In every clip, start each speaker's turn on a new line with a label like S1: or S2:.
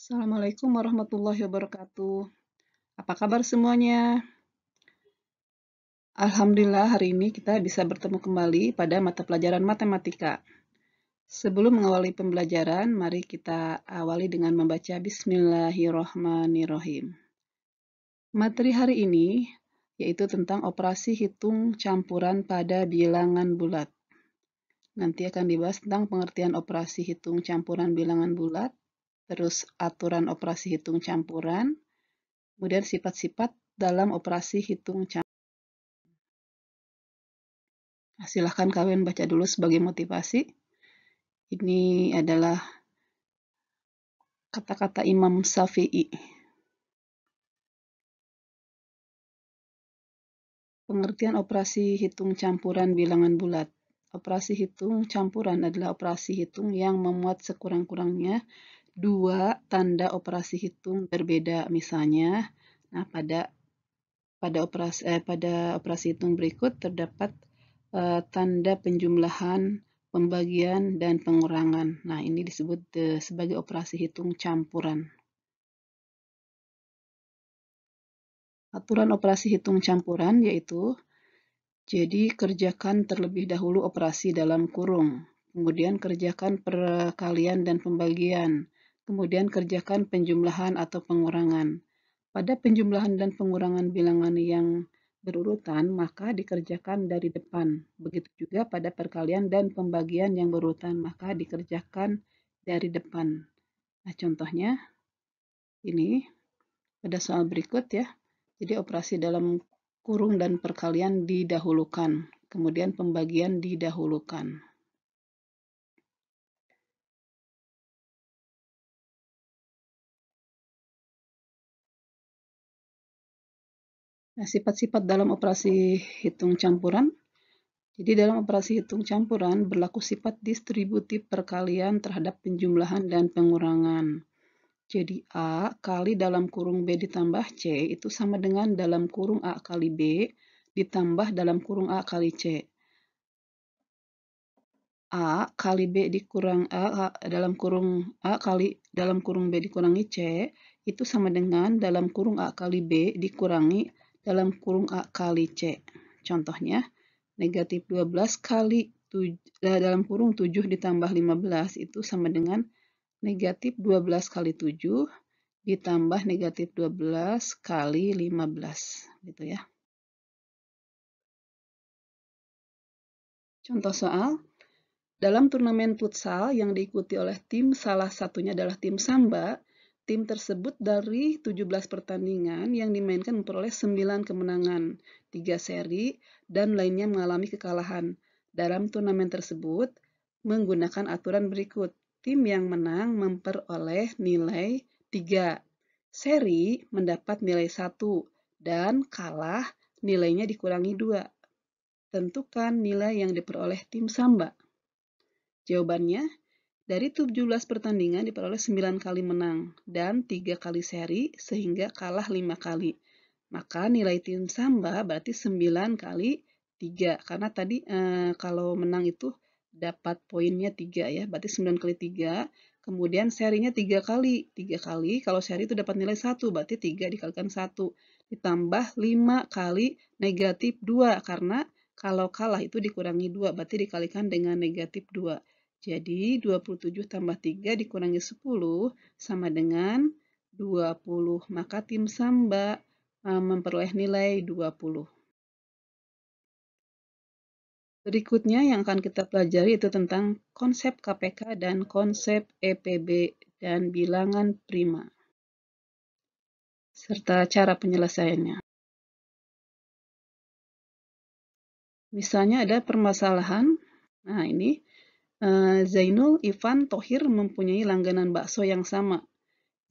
S1: Assalamualaikum warahmatullahi wabarakatuh. Apa kabar semuanya? Alhamdulillah hari ini kita bisa bertemu kembali pada mata pelajaran matematika. Sebelum mengawali pembelajaran, mari kita awali dengan membaca Bismillahirrohmanirrohim. Materi hari ini yaitu tentang operasi hitung campuran pada bilangan bulat. Nanti akan dibahas tentang pengertian operasi hitung campuran bilangan bulat, terus aturan operasi hitung campuran, kemudian sifat-sifat dalam operasi hitung campuran. Silahkan kalian baca dulu sebagai motivasi. Ini adalah kata-kata Imam Syafi'i. Pengertian operasi hitung campuran bilangan bulat. Operasi hitung campuran adalah operasi hitung yang memuat sekurang-kurangnya dua tanda operasi hitung berbeda. Misalnya, pada operasi hitung berikut terdapat tanda penjumlahan, pembagian, dan pengurangan. Nah, ini disebut sebagai operasi hitung campuran. Aturan operasi hitung campuran yaitu, jadi kerjakan terlebih dahulu operasi dalam kurung, kemudian kerjakan perkalian dan pembagian, kemudian kerjakan penjumlahan atau pengurangan. Pada penjumlahan dan pengurangan bilangan yang berurutan, maka dikerjakan dari depan. Begitu juga pada perkalian dan pembagian yang berurutan, maka dikerjakan dari depan. Nah, contohnya ini pada soal berikut ya. Jadi operasi dalam kurung dan perkalian didahulukan, kemudian pembagian didahulukan. Nah, sifat-sifat dalam operasi hitung campuran. Jadi dalam operasi hitung campuran berlaku sifat distributif perkalian terhadap penjumlahan dan pengurangan. Jadi A kali dalam kurung B ditambah C itu sama dengan dalam kurung A kali B ditambah dalam kurung A kali C. A kali B dikurang A dalam kurung A kali dalam kurung B dikurangi C itu sama dengan dalam kurung A kali B dikurangi dalam kurung A kali C. Contohnya, negatif 12 kali dalam kurung 7 ditambah 15 itu sama dengan negatif 12 kali 7 ditambah negatif 12 kali 15. Gitu ya. Contoh soal, dalam turnamen futsal yang diikuti oleh tim salah satunya adalah tim Samba, tim tersebut dari 17 pertandingan yang dimainkan memperoleh 9 kemenangan, 3 seri, dan lainnya mengalami kekalahan. Dalam turnamen tersebut, menggunakan aturan berikut. Tim yang menang memperoleh nilai 3, seri mendapat nilai 1, dan kalah nilainya dikurangi 2. Tentukan nilai yang diperoleh tim Samba. Jawabannya, dari 17 pertandingan diperoleh 9 kali menang dan 3 kali seri sehingga kalah 5 kali. Maka nilai tim Samba berarti 9 kali 3. Karena tadi kalau menang itu dapat poinnya 3 ya. Berarti 9 kali 3. Kemudian serinya 3 kali. 3 kali kalau seri itu dapat nilai 1. Berarti 3 dikalikan 1. Ditambah 5 kali negatif 2. Karena kalau kalah itu dikurangi 2. Berarti dikalikan dengan negatif 2. Jadi 27 tambah 3 dikurangi 10 sama dengan 20. Maka tim Samba memperoleh nilai 20. Berikutnya yang akan kita pelajari itu tentang konsep KPK dan konsep EPB dan bilangan prima, serta cara penyelesaiannya. Misalnya ada permasalahan, nah ini Zainul, Ivan, Tohir mempunyai langganan bakso yang sama.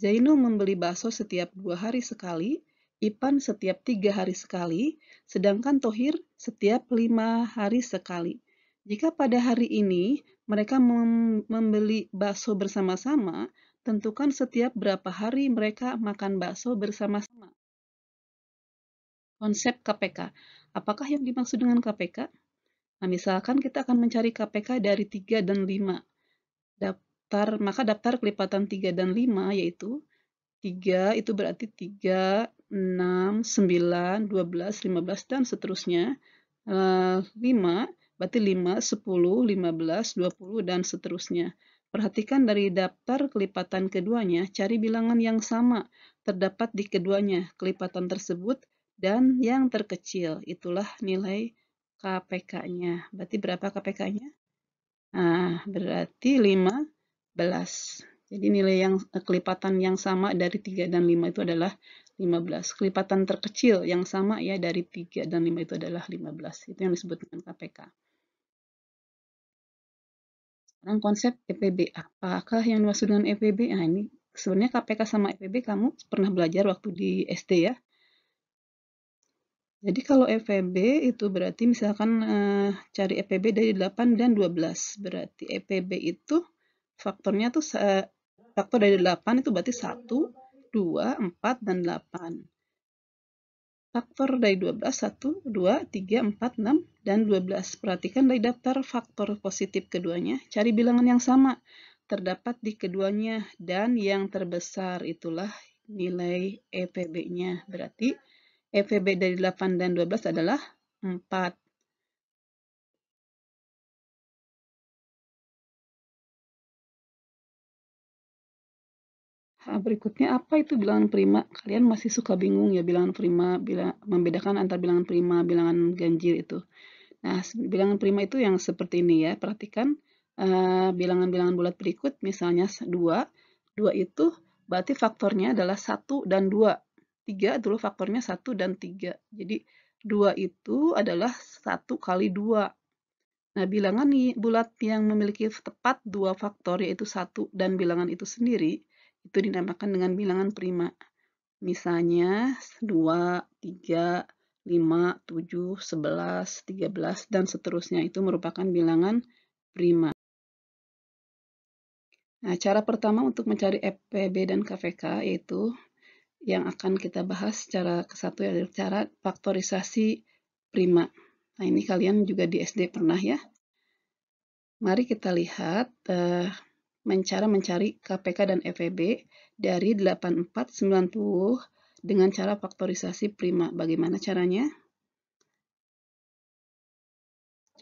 S1: Zainul membeli bakso setiap 2 hari sekali, Ipan setiap 3 hari sekali, sedangkan Tohir setiap 5 hari sekali. Jika pada hari ini mereka membeli bakso bersama-sama, tentukan setiap berapa hari mereka makan bakso bersama-sama. Konsep KPK. Apakah yang dimaksud dengan KPK? Nah, misalkan kita akan mencari KPK dari 3 dan 5. daftar, maka daftar kelipatan 3 dan 5 yaitu 3 itu berarti 3, 6, 9, 12, 15, dan seterusnya. 5 berarti 5, 10, 15, 20, dan seterusnya. Perhatikan dari daftar kelipatan keduanya, cari bilangan yang sama terdapat di keduanya kelipatan tersebut dan yang terkecil. Itulah nilai KPK-nya. Berarti berapa KPK-nya? Nah, berarti 15. Jadi nilai yang kelipatan yang sama dari 3 dan 5 itu adalah 15. Kelipatan terkecil yang sama ya dari 3 dan 5 itu adalah 15. Itu yang disebut dengan KPK. Sekarang konsep EPB. Apakah yang dimaksud dengan EPB? Nah, ini sebenarnya KPK sama EPB kamu pernah belajar waktu di SD ya. Jadi kalau EPB itu berarti misalkan cari EPB dari 8 dan 12. Berarti EPB itu faktornya tuh faktor dari 8 itu berarti 1, 2, 4, dan 8. Faktor dari 12, 1, 2, 3, 4, 6, dan 12. Perhatikan dari daftar faktor positif keduanya, cari bilangan yang sama terdapat di keduanya dan yang terbesar itulah nilai EPB-nya. Berarti EPB dari 8 dan 12 adalah 4. Berikutnya apa itu bilangan prima? Kalian masih suka bingung ya bilangan prima, membedakan antara bilangan prima, bilangan ganjil itu. Nah, bilangan prima itu yang seperti ini ya. Perhatikan bilangan-bilangan bulat berikut, misalnya 2. 2 itu berarti faktornya adalah 1 dan 2. 3 dulu faktornya 1 dan 3. Jadi 2 itu adalah 1 kali 2. Nah, bilangan bulat yang memiliki tepat 2 faktor yaitu 1 dan bilangan itu sendiri, itu dinamakan dengan bilangan prima. Misalnya 2, 3, 5, 7, 11, 13, dan seterusnya itu merupakan bilangan prima. Nah, cara pertama untuk mencari EPB dan KVK yaitu yang akan kita bahas secara kesatu adalah cara faktorisasi prima. Nah, ini kalian juga di SD pernah ya. Mari kita lihat cara mencari KPK dan EPB dari 8490 dengan cara faktorisasi prima. Bagaimana caranya?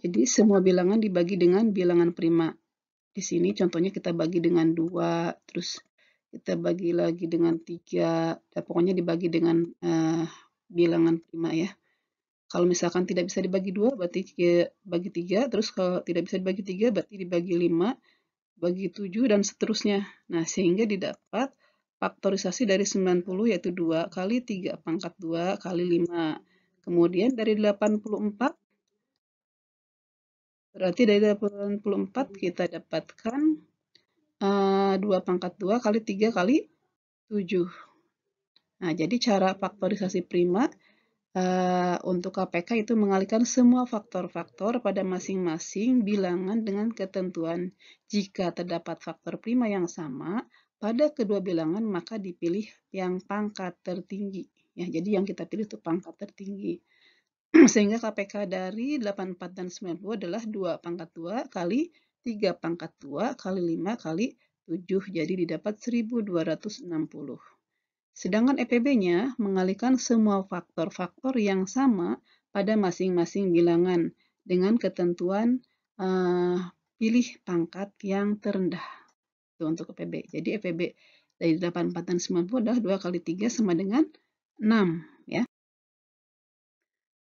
S1: Jadi semua bilangan dibagi dengan bilangan prima. Di sini contohnya kita bagi dengan 2, terus kita bagi lagi dengan 3, dan pokoknya dibagi dengan bilangan prima ya. Kalau misalkan tidak bisa dibagi 2, berarti bagi 3, terus kalau tidak bisa dibagi 3, berarti dibagi 5, bagi 7, dan seterusnya. Nah, sehingga didapat faktorisasi dari 90 yaitu 2 kali 3 pangkat 2 kali 5. Kemudian dari 84, berarti dari 84 kita dapatkan 2 pangkat 2 kali 3 kali 7. Nah, jadi cara faktorisasi prima untuk KPK itu mengalihkan semua faktor-faktor pada masing-masing bilangan dengan ketentuan. Jika terdapat faktor prima yang sama pada kedua bilangan, maka dipilih yang pangkat tertinggi. Ya, jadi yang kita pilih itu pangkat tertinggi. Sehingga KPK dari 84 dan 90 adalah 2 pangkat 2 kali 3 pangkat 2 kali 5 kali 7. Jadi didapat 1260. Sedangkan EPB-nya mengalihkan semua faktor-faktor yang sama pada masing-masing bilangan dengan ketentuan pilih pangkat yang terendah. Itu untuk EPB. Jadi EPB dari 84 dan 90 adalah 2 kali 3 sama dengan 6. Ya.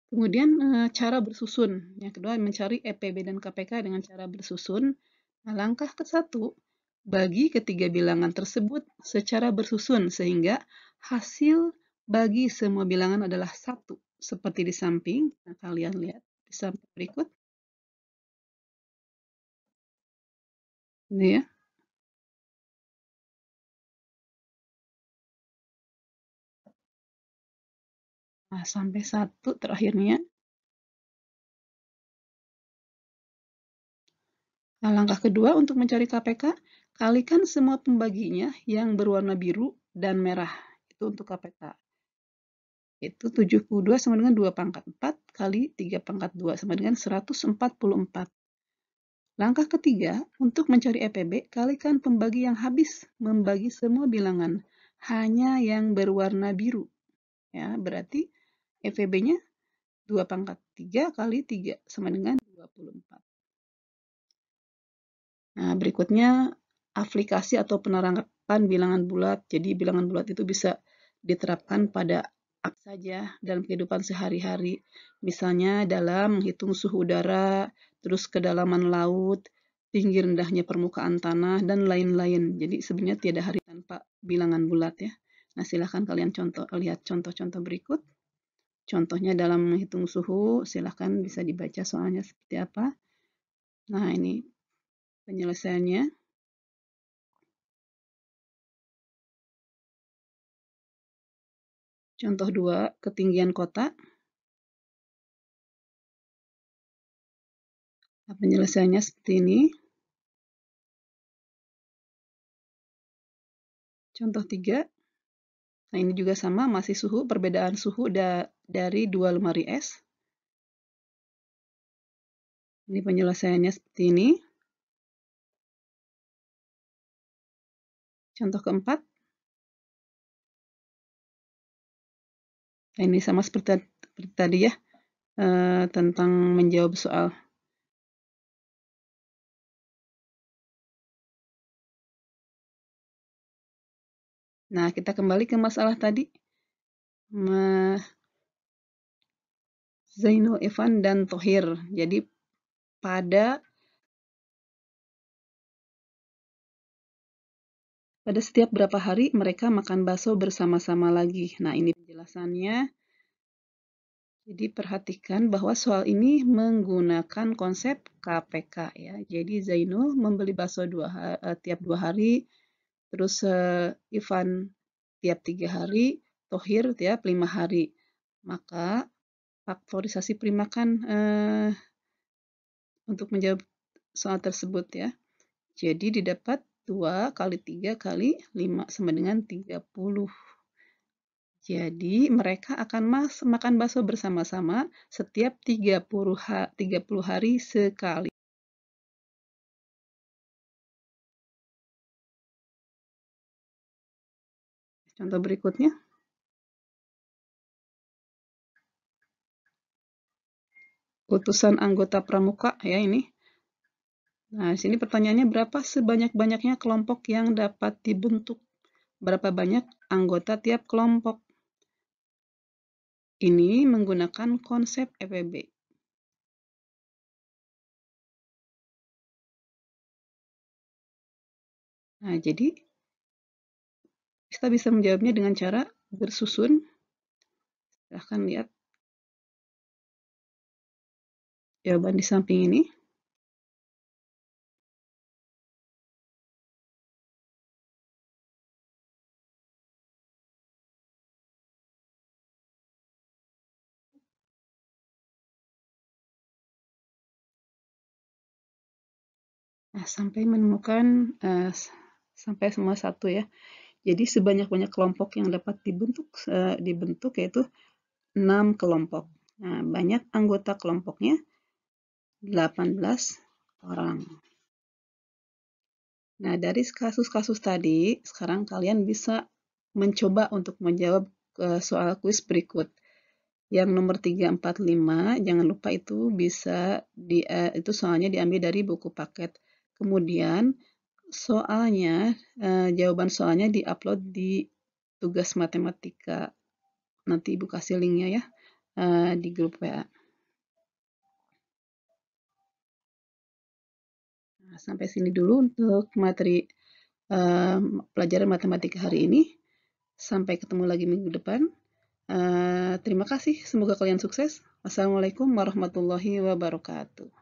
S1: Kemudian cara bersusun. Yang kedua mencari EPB dan KPK dengan cara bersusun. Nah, langkah ke-1, bagi ketiga bilangan tersebut secara bersusun sehingga hasil bagi semua bilangan adalah 1. Seperti di samping. Nah, kalian lihat di samping berikut. Ini ya. Nah, sampai 1 terakhirnya. Nah, langkah kedua untuk mencari KPK, kalikan semua pembaginya yang berwarna biru dan merah. Itu untuk KPK. Itu 72 sama dengan 2 pangkat 4 kali 3 pangkat 2 sama dengan 144. Langkah ketiga, untuk mencari EPB, kalikan pembagi yang habis membagi semua bilangan, hanya yang berwarna biru. Ya, berarti EPB-nya 2 pangkat 3 kali 3 sama dengan 24. Nah, berikutnya aplikasi atau penerapan bilangan bulat. Jadi bilangan bulat itu bisa diterapkan pada apa saja dalam kehidupan sehari-hari. Misalnya dalam menghitung suhu udara, terus kedalaman laut, tinggi rendahnya permukaan tanah, dan lain-lain. Jadi sebenarnya tiada hari tanpa bilangan bulat ya. Nah, silahkan kalian lihat contoh-contoh berikut. Contohnya dalam menghitung suhu, silahkan bisa dibaca soalnya seperti apa. Nah, ini penyelesaiannya. Contoh 2, ketinggian kota. Nah, penyelesaiannya seperti ini. Contoh 3. Nah, ini juga sama, masih suhu, perbedaan suhu dari 2 lemari es. Ini penyelesaiannya seperti ini. Contoh keempat. Nah, ini sama seperti tadi ya, tentang menjawab soal. Nah, kita kembali ke masalah tadi. Zainul, Evan, dan Thohir. Jadi pada setiap berapa hari mereka makan bakso bersama-sama lagi. Nah, ini penjelasannya. Jadi perhatikan bahwa soal ini menggunakan konsep KPK ya. Jadi Zainul membeli bakso tiap 2 hari, terus Ivan tiap 3 hari, Thohir tiap 5 hari. Maka faktorisasi primakan untuk menjawab soal tersebut ya. Jadi didapat 2 kali 3 kali 5 sama dengan 30. Jadi mereka akan makan bakso bersama-sama setiap 30 hari sekali. Contoh berikutnya. Utusan anggota pramuka ya ini. Nah, di sini pertanyaannya berapa sebanyak-banyaknya kelompok yang dapat dibentuk? Berapa banyak anggota tiap kelompok? Ini menggunakan konsep EPB. Nah, jadi kita bisa menjawabnya dengan cara bersusun. Silahkan lihat jawaban di samping ini. Nah, sampai menemukan sampai semua satu ya. Jadi sebanyak-banyak kelompok yang dapat dibentuk yaitu 6 kelompok. Nah, banyak anggota kelompoknya 18 orang. Nah, dari kasus-kasus tadi, sekarang kalian bisa mencoba untuk menjawab soal kuis berikut. Yang nomor 3, 4, 5, jangan lupa itu bisa itu soalnya diambil dari buku paket. Kemudian soalnya, jawaban soalnya diupload di tugas matematika. Nanti Ibu kasih linknya ya di grup WA. Nah, sampai sini dulu untuk materi pelajaran matematika hari ini. Sampai ketemu lagi minggu depan. Terima kasih, semoga kalian sukses. Wassalamualaikum warahmatullahi wabarakatuh.